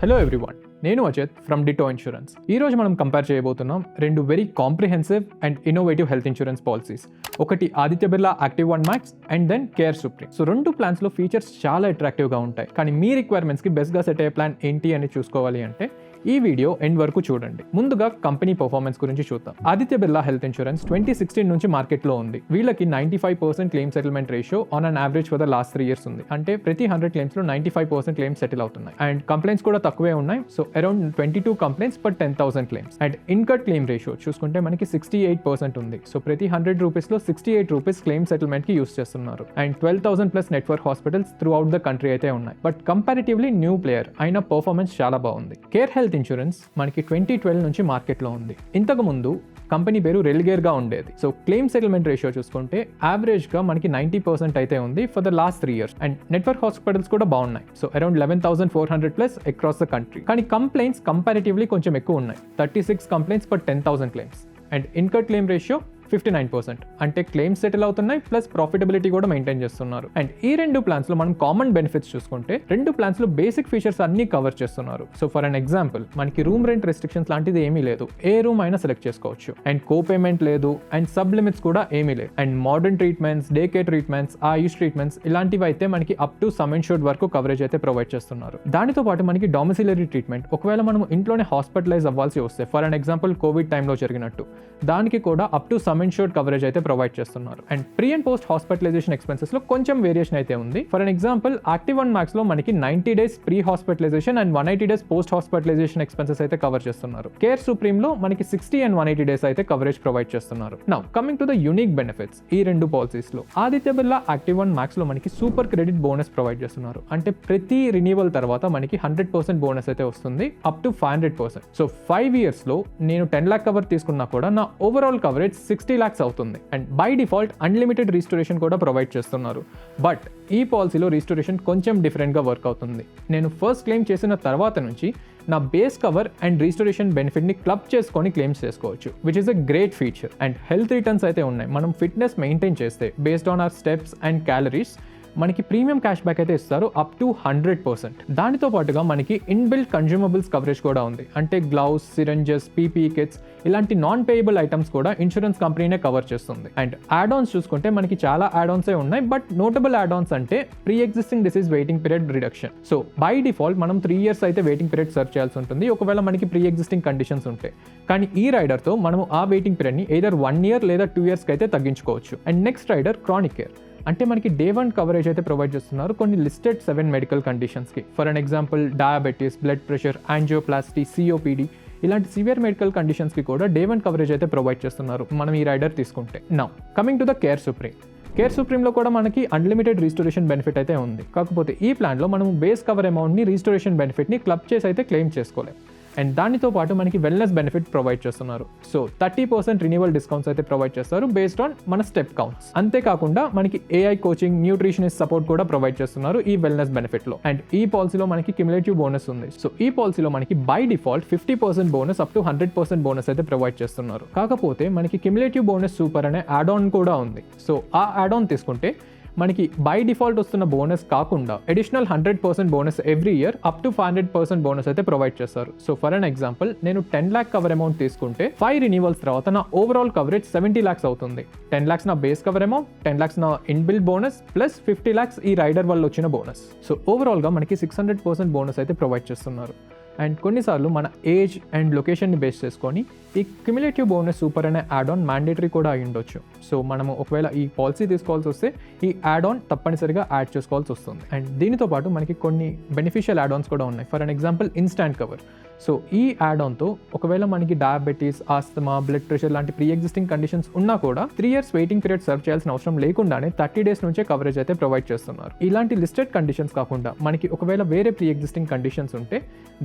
Hello everyone, నేను Ajit from ditto insurance. ఈ రోజు మనం కంపేర్ చేయబోతున్నాం రెండు very comprehensive and innovative health insurance policies. ఒకటి Aditya Birla active 1 max and then care supreme. So రెండు ప్లాన్స్ లో ఫీచర్స్ చాలా అట్రాక్టివ్ గా ఉంటాయి, కానీ మీ రిక్వైర్మెంట్స్ కి బెస్ట్ గా సెట్ అయ్యే ప్లాన్ ఏంటి అని చూసుకోవాలి అంటే ఈ వీడియో ఎండ్ వరకు చూడండి. ముందుగా కంపెనీ పర్ఫార్మెన్స్ గురించి చూద్దాం. ఆదిత్య బిర్లా హెల్త్ ఇన్సూరెన్స్ 2016 నుంచి మార్కెట్లో ఉంది. వీళ్ళకి 95% claim settlement ratio on an average for the last 3 years ఉంది. అంటే ప్రతి 100 క్లెయిమ్స్ లో 95% క్లెయిమ్స్ సెటిల్ అవుతున్నాయి. అండ్ కంప్లైంట్స్ కూడా తక్కువే ఉన్నాయి. So around 22 complaints per 10,000 claims. And incurred claim ratio చూసుకుంటే మనకి 68% ఉంది. సో ప్రతి 100 రూపీస్ లో 68 రూపీస్ క్లెయిమ్ సెటిల్మెంట్ కి యూస్ చేస్తున్నారు. And 12,000 plus network hospitals through out the country అయితే ఉన్నాయి. బట్ కంపారిటివ్లీ న్యూ ప్లేయర్ అయిన పర్ఫార్మెన్స్ చాలా బాగుంది. కేర్ హెల్త్ ఇన్సూరెన్స్ మనకి 2012 నుంచి మార్కెట్లో ఉంది. ఇంతకు ముందు కంపెనీ పేరు రెలిగేర్ గా ఉండేది. సో క్లెయిమ్ సెటిల్మెంట్ రేషియో చూసుకుంటే యావరేజ్ గా మనకి 90% అయితే ఉంది for the last 3 years. And network hospitals కూడా బాగున్నాయి. So around 11,400 plus across the country. కానీ కంప్లైంట్స్ కంపారిటివ్లీ కొంచెం ఎక్కువ ఉన్నాయి. 36 complaints per 10,000 claims. And incurred claim ratio 59%. అంటే క్లెయిమ్స్ సెటిల్ అవుతున్నాయి ప్లస్ ప్రాఫిటబిలిటీ కూడా మెయింటైన్ చేస్తున్నారు. అండ్ ఈ రెండు ప్లాన్స్ లో మనం కామన్ బెనిఫిట్స్ చూసుకుంటే రెండు ప్లాన్స్ లో బేసిక్ ఫీచర్స్ అన్ని కవర్ చేస్తున్నారు. సో ఫర్ అన్ ఎగ్జాంపుల్ మనకి రూమ్ రెంట్ రెస్ట్రిక్షన్స్ లాంటిది ఏమీ లేదు. ఏ రూమ్ అయినా సెలెక్ట్ చేసుకోవచ్చు. అండ్ కో పేమెంట్ లేదు. అండ్ సబ్ లిమిట్స్ కూడా ఏమీ లేదు. And modern treatments, day care treatments, Ayush treatments ఇలాంటివి అయితే మనకి అప్ టు సమ్ ఇన్షూర్డ్ వరకు కవరేజ్ అయితే ప్రొవైడ్ చేస్తున్నారు. దానితో పాటు మనకి డామిసిలరీ ట్రీట్మెంట్, ఒకవేళ మనం ఇంట్లోనే హాస్పిటలైజ్ అవ్వాల్సి వస్తే ఫర్ అన్ ఎగ్జాంపుల్ కోవిడ్ టైంలో జరిగినట్టు, దానికి కూడా up to sum insured coverage అయితే ప్రొవైడ్ చేస్తున్నారు. And pre and post hospitalisation expenses లో కొంచెం వేరియేషన్ అయితే ఉంది. For an example active 1 max లో మనకి 90 days pre hospitalisation and 180 days post hospitalisation expenses అయితే కవర్ చేస్తున్నారు. కేర్ సుప్రీం లో మనకి 60 and 180 days అయితే కవరేజ్ ప్రొవైడ్ చేస్తున్నారు. Now coming to the unique benefits ఈ రెండు పాలసీస్ లో, ఆదిత్య బిర్లా యాక్టివ్ 1 మ్యాక్స్ లో మనకి సూపర్ క్రెడిట్ బోనస్ ప్రొవైడ్ చేస్తున్నారు. అంటే ప్రతి రిన్యూవల్ తర్వాత మనకి 100% బోనస్ అయితే వస్తుంది అప్ టు 500%. సో 5 years లో నేను 10 lakh కవర్ తీసుకున్నా కూడా నా ఓవరాల్ కవరేజ్ 60 lakhs అవుతుంది. And by default unlimited restoration కూడా ప్రొవైడ్ చేస్తున్నారు. బట్ ఈ పాలసీలో రీస్టోరేషన్ కొంచెం డిఫరెంట్గా వర్క్ అవుతుంది. నేను ఫస్ట్ క్లెయిమ్ చేసిన తర్వాత నుంచి నా బేస్ కవర్ అండ్ రీస్టోరేషన్ బెనిఫిట్ని క్లబ్ చేసుకొని క్లెయిమ్స్ చేసుకోవచ్చు, which is a great feature. And health returns అయితే ఉన్నాయి. మనం ఫిట్నెస్ మెయింటైన్ చేస్తే based on our steps and calories మనకి ప్రీమియం క్యాష్ బ్యాక్ అయితే ఇస్తారు అప్ టు 100%. దానితో పాటుగా మనకి ఇన్బిల్ట్ కన్జ్యూమబుల్స్ కవరేజ్ కూడా ఉంది. అంటే గ్లౌస్, సిరంజెస్, పీపీఈ కిట్స్ ఇలాంటి నాన్ పేయబుల్ ఐటమ్స్ కూడా ఇన్సూరెన్స్ కంపెనీనే కవర్ చేస్తుంది. అండ్ యాడ్ ఆన్స్ చూసుకుంటే మనకి చాలా యాడ్ ఆన్సే ఉన్నాయి. బట్ నోటబుల్ యాడ్ ఆన్స్ అంటే pre existing disease waiting period reduction. So by default మనం 3 years అయితే వెయిటింగ్ పీరియడ్ సర్చ్ చేయాల్సి ఉంటుంది ఒకవేళ మనకి ప్రీ ఎగ్జిస్టింగ్ కండిషన్స్ ఉంటే. కానీ ఈ రైడర్తో మనము ఆ వెయిటింగ్ పీరియడ్ని ఎయిదర్ 1 year లేదా 2 years అయితే తగ్గించుకోవచ్చు. And next rider chronic care, అంటే మనకి డే 1 కవరేజ్ అయితే ప్రొవైడ్ చేస్తున్నారు కొన్ని లిస్టెడ్ 7 మెడికల్ కండిషన్స్కి. For an example diabetes, blood pressure, angioplasty, COPD ఇలాంటి సివియర్ మెడికల్ కండిషన్స్కి కూడా డే 1 కవరేజ్ అయితే ప్రొవైడ్ చేస్తున్నారు మనం ఈ రైడర్ తీసుకుంటే. Now coming to the care supreme. Care సుప్రీంలో కూడా మనకి అన్లిమిటెడ్ రీస్టోరేషన్ బెనిఫిట్ అయితే ఉంది. కాకపోతే ఈ ప్లాన్లో మనం బేస్ కవర్ అమౌంట్ని రీస్టోరేషన్ బెనిఫిట్ని క్లబ్ చేసి అయితే క్లెయిమ్ చేసుకోలేం. అండ్ దానితో పాటు మనకి వెల్నెస్ బెనిఫిట్ ప్రొవైడ్ చేస్తున్నారు. సో 30% రిన్యూవల్ డిస్కౌంట్స్ అయితే ప్రొవైడ్ చేస్తారు బేస్డ్ ఆన్ మన స్టెప్ కౌంట్స్. అంతేకాకుండా మనకి ఏఐ కోచింగ్, న్యూట్రిషనిస్ట్ సపోర్ట్ కూడా ప్రొవైడ్ చేస్తున్నారు ఈ వెల్నెస్ బెనిఫిట్లో. అండ్ ఈ పాలసీలో మనకి క్యుములేటివ్ బోనస్ ఉంది. సో ఈ పాలసీలో మనకి by default 50% bonus up to 100% bonus అయితే ప్రొవైడ్ చేస్తున్నారు. కాకపోతే మనకి క్యుములేటివ్ బోనస్ సూపర్ అనే యాడ్ ఆన్ కూడా ఉంది. సో ఆ యాడ్ ఆన్ తీసుకుంటే మనకి బై డిఫాల్ట్ వస్తున్న బోనస్ కాకుండా additional 100% bonus every year up to 500% bonus అయితే ప్రొవైడ్ చేస్తారు. సో ఫర్ అన్ ఎగ్జాంపుల్ నేను 10 lakh కవర్ అమౌంట్ తీసుకుంటే 5 renewals తర్వాత నా ఓవరాల్ కవరేజ్ 70 lakhs అవుతుంది. 10 lakhs నా బేస్ కవర్ అమౌంట్, 10 lakhs నా ఇన్బిల్ట్ బోనస్ ప్లస్ 50 lakhs ఈ రైడర్ వల్ల వచ్చిన బోనస్. సో ఓవరాల్గా మనకి 600% బోనస్ అయితే ప్రొవైడ్ చేస్తున్నారు. అండ్ కొన్నిసార్లు మన ఏజ్ అండ్ లొకేషన్ని బేస్ చేసుకొని ఈ క్యుములేటివ్ బోనస్ సూపర్ అనే యాడ్ ఆన్ మ్యాండేటరీ కూడా అయి ఉండొచ్చు. సో మనము ఒకవేళ ఈ పాలసీ తీసుకోవాల్సి వస్తే ఈ యాడ్ ఆన్ తప్పనిసరిగా యాడ్ చేసుకోవాల్సి వస్తుంది. అండ్ దీనితో పాటు మనకి కొన్ని బెనిఫిషియల్ యాడ్ ఆన్స్ కూడా ఉన్నాయి. For an example instant cover. So ఈ యాడ్ ఆన్తో ఒకవేళ మనకి డయాబెటీస్, ఆస్తమా, బ్లడ్ ప్రెషర్ లాంటి ప్రీ ఎగ్జిస్టింగ్ కండిషన్స్ ఉన్నా కూడా 3 years వెయిటింగ్ పీరియడ్ సర్వ్ చేయాల్సిన అవసరం లేకుండానే 30 days నుంచే కవరేజ్ అయితే ప్రొవైడ్ చేస్తున్నారు. ఇలాంటి లిస్టెడ్ కండిషన్స్ కాకుండా మనకి ఒకవేళ వేరే ప్రీ ఎగ్జిస్టింగ్ కండిషన్స్ ఉంటే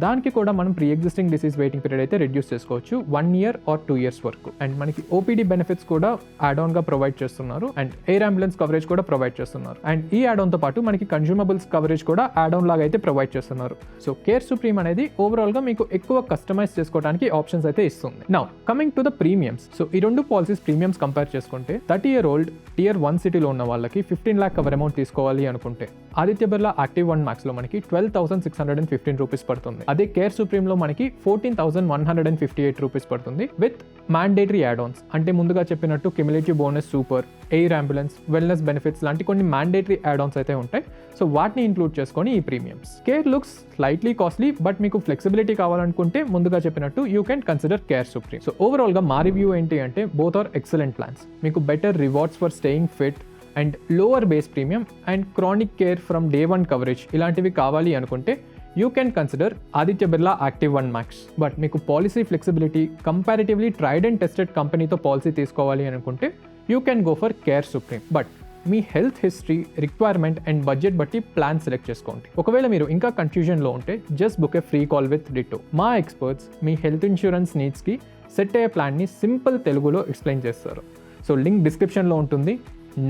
దానికి కూడా మనం pre existing disease waiting period అయితే రెడ్యూస్ చేసుకోవచ్చు 1 year or 2 years వరకు. అండ్ మనకి ఓపీడీ బెనిఫిట్స్ కూడా యాడ్ ఆన్ గా ప్రొవైడ్ చేస్తున్నారు. అండ్ ఎయిర్ అంబులెన్స్ కవరేజ్ కూడా ప్రొవైడ్ చేస్తున్నారు. అండ్ ఈ యాడ్ ఆన్ తో పాటు మనకి కన్జ్యూమబుల్స్ కవరేజ్ కూడా యాడ్ ఆన్ లాగా అయితే ప్రొవైడ్ చేస్తున్నారు. సో కేర్ సుప్రీం అనేది ఓవరాల్ గా మీకు ఎక్కువ కస్టమైజ్ చేసుకోవడానికి ఆప్షన్స్ అయితే ఇస్తుంది. Now coming to the premiums. So ఈ రెండు పాలసీస్ ప్రీమియమ్స్ కంపేర్ చేసుకుంటే 30-year-old Tier 1 సిటీలో ఉన్న వాళ్ళకి 15 lakh కవర్ అమౌంట్ తీసుకోవాలి అనుకుంటే ఆదిత్య బిర్లా యాక్టివ్ 1 మ్యాక్స్ లో మనకి 12,615 రూపీస్ పడుతుంది. అదే కేర్ సుప్రీంలో మనకి 14,158 రూపీస్ పడుతుంది విత్ మ్యాండేటరీ యాడ్-ఆన్స్. అంటే ముందుగా చెప్పినట్టు cumulative bonus super, air ambulance, wellness benefits లాంటి కొన్ని మ్యాండేటరీ యాడ్-ఆన్స్ అయితే ఉంటాయి. సో వాటిని ఇంక్లూడ్ చేసుకొని ఈ premiums. Care looks slightly costly, but మీకు ఫ్లెక్సిబిలిటీ కావాలనుకుంటే ముందుగా చెప్పినట్టు you can consider care supreme. So ఓవరాల్గా మా రివ్యూ ఏంటి అంటే బోత్ ఆర్ ఎక్సలెంట్ ప్లాన్స్. మీకు better rewards for staying fit and lower base premium and chronic care from day 1 coverage ఇలాంటివి కావాలి అనుకుంటే you can consider Aditya Birla active 1 max. But మీకు policy flexibility, comparatively tried and tested కంపెనీతో policy తీసుకోవాలి అనుకుంటే you can go for care supreme. But me health history, requirement and budget బట్టి plan select చేసుకోండి. ఒకవేళ మీరు ఇంకా కన్ఫ్యూజన్లో ఉంటే just book A free call with ditto. మా ఎక్స్పర్ట్స్ మీ హెల్త్ ఇన్సూరెన్స్ నీడ్స్కి సెట్ అయ్యే ప్లాన్ని సింపుల్ తెలుగులో ఎక్స్ప్లెయిన్ చేస్తారు. సో లింక్ డిస్క్రిప్షన్లో ఉంటుంది.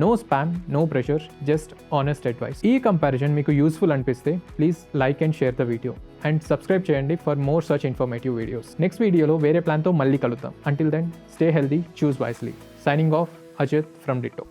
No spam, no pressure, just honest advice. ఈ కంపారిజన్ మీకు యూస్ఫుల్ అనిపిస్తే please like and share the video and subscribe చేయండి for more such informative videos. Next వీడియోలో వేరే ప్లాన్తో మళ్ళీ కలుద్దాం. Until then stay healthy, choose wisely. Signing off, Ajit from ditto.